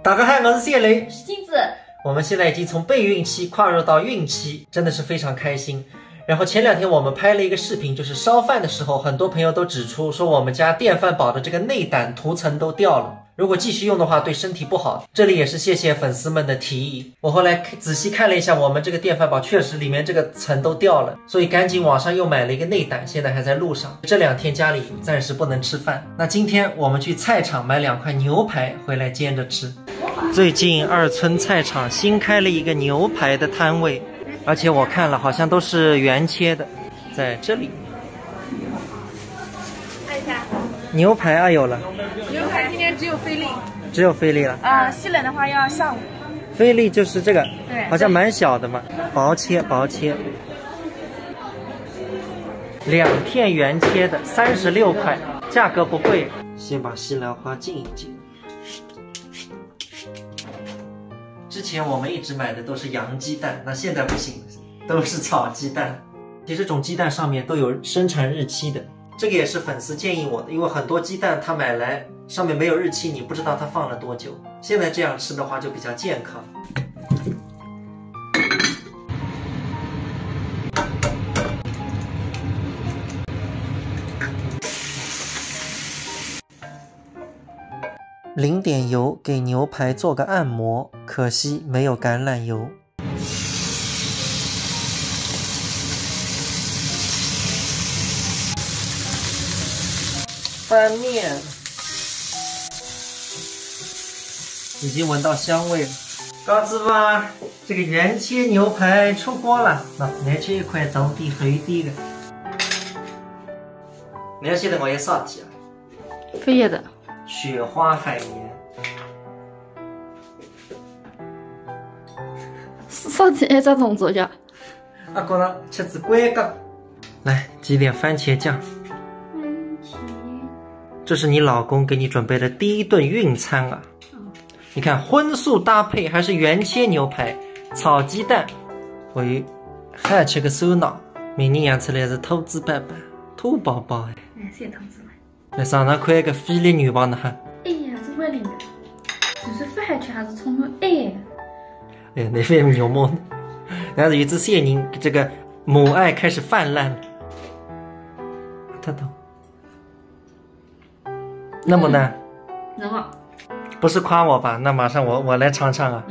大家好，我是谢雷，是金子。我们现在已经从备孕期跨入到孕期，真的是非常开心。然后前2天我们拍了一个视频，就是烧饭的时候，很多朋友都指出说我们家电饭煲的这个内胆涂层都掉了，如果继续用的话对身体不好。这里也是谢谢粉丝们的提议，我后来仔细看了一下，我们这个电饭煲确实里面这个层都掉了，所以赶紧网上又买了一个内胆，现在还在路上。这2天家里暂时不能吃饭。那今天我们去菜场买2块牛排回来煎着吃。最近二村菜场新开了一个牛排的摊位，而且我看了好像都是原切的，在这里。看一下，牛排啊有了，牛排今天只有菲力，只有菲力了。西冷的话要下午。菲力就是这个，对，好像蛮小的嘛，薄切薄切。2片原切的36块，价格不贵。先把西兰花浸一浸。之前我们一直买的都是洋鸡蛋，那现在不行，都是草鸡蛋。其实这种鸡蛋上面都有生产日期的，这个也是粉丝建议我的，因为很多鸡蛋它买来上面没有日期，你不知道它放了多久。现在这样吃的话就比较健康。淋点油给牛排做个按摩，可惜没有橄榄油。翻面，已经闻到香味了。高子吧，这个原切牛排出锅了。那来切一块薄底厚底的。你要现在我也啥题啊？飞叶的。雪花海绵，啥子一只动作叫？啊，觉着吃子乖个。来挤点番茄酱。这是你老公给你准备的第1顿孕餐啊！你看荤素搭配，还是原切牛排、炒鸡蛋，还还吃个手脑，明年养出来是兔子爸爸、兔宝宝哎！是兔子嘛？来上上看一个菲力女王的哈！哎呀，这外领的，就是发下去还是充满爱。哎，那边牛毛，然后有一只蟹人，这个母爱开始泛滥了。他懂。那么呢？能吗？不是夸我吧？那马上我来尝尝啊。